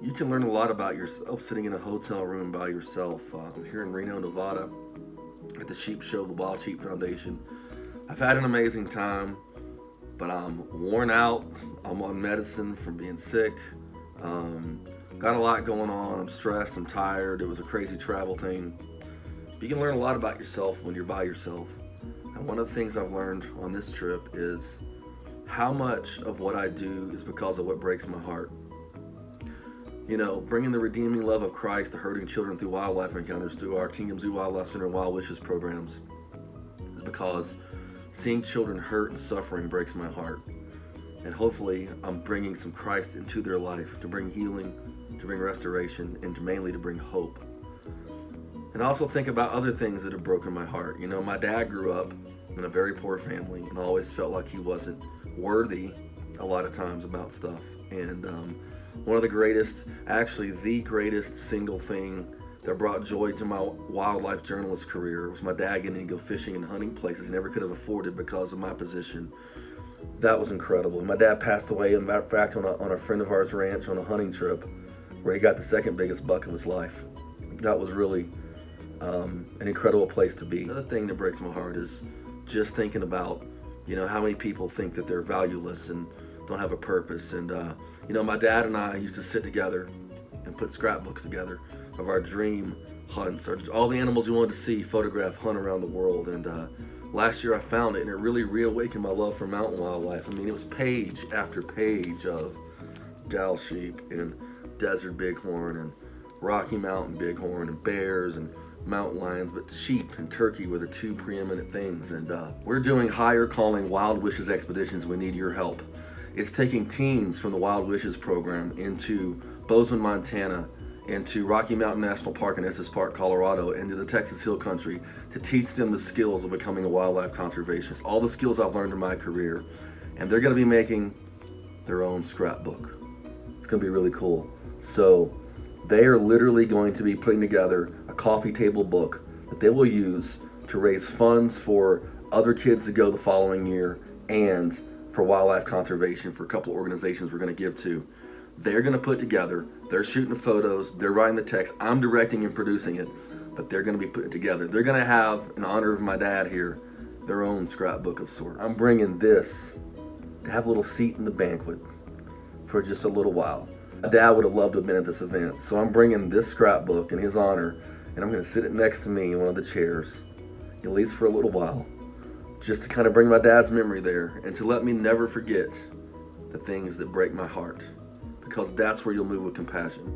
You can learn a lot about yourself sitting in a hotel room by yourself. I'm here in Reno, Nevada, at the Sheep Show, the Wild Sheep Foundation. I've had an amazing time, but I'm worn out. I'm on medicine from being sick. Got a lot going on. I'm stressed. I'm tired. It was a crazy travel thing. You can learn a lot about yourself when you're by yourself. And one of the things I've learned on this trip is how much of what I do is because of what breaks my heart. You know, bringing the redeeming love of Christ to hurting children through wildlife encounters, through our Kingdom Zoo Wildlife Center and Wild Wishes programs, is because seeing children hurt and suffering breaks my heart. And hopefully I'm bringing some Christ into their life to bring healing, to bring restoration, and mainly to bring hope. And I also think about other things that have broken my heart. You know, my dad grew up in a very poor family and always felt like he wasn't worthy a lot of times about stuff. And one of the greatest, actually the greatest single thing that brought joy to my wildlife journalist career was my dad getting to go fishing and hunting places he never could have afforded because of my position. That was incredible. And my dad passed away, in fact, on a friend of ours' ranch on a hunting trip where he got the second biggest buck of his life. That was really an incredible place to be. Another thing that breaks my heart is just thinking about, you know, how many people think that they're valueless and don't have a purpose. And, you know, my dad and I used to sit together and put scrapbooks together of our dream hunts, or all the animals we wanted to see, photograph, hunt around the world. And last year I found it, and it really reawakened my love for mountain wildlife. I mean, it was page after page of Dall sheep and desert bighorn and Rocky Mountain bighorn and bears and mountain lions, but sheep and turkey were the two preeminent things. And we're doing higher calling Wild Wishes expeditions. We need your help. It's taking teens from the Wild Wishes program into Bozeman, Montana, into Rocky Mountain National Park and Estes Park, Colorado, into the Texas Hill Country to teach them the skills of becoming a wildlife conservationist. All the skills I've learned in my career. And they're gonna be making their own scrapbook. It's gonna be really cool. So they are literally going to be putting together a coffee table book that they will use to raise funds for other kids to go the following year and for wildlife conservation for a couple of organizations we're going to give to. They're going to put together, they're shooting the photos, they're writing the text, I'm directing and producing it, but they're going to be putting it together. They're going to have, in honor of my dad here, their own scrapbook of sorts. I'm bringing this to have a little seat in the banquet for just a little while. My dad would have loved to have been at this event, so I'm bringing this scrapbook in his honor, and I'm going to sit it next to me in one of the chairs, at least for a little while, just to kind of bring my dad's memory there and to let me never forget the things that break my heart, because that's where you'll move with compassion.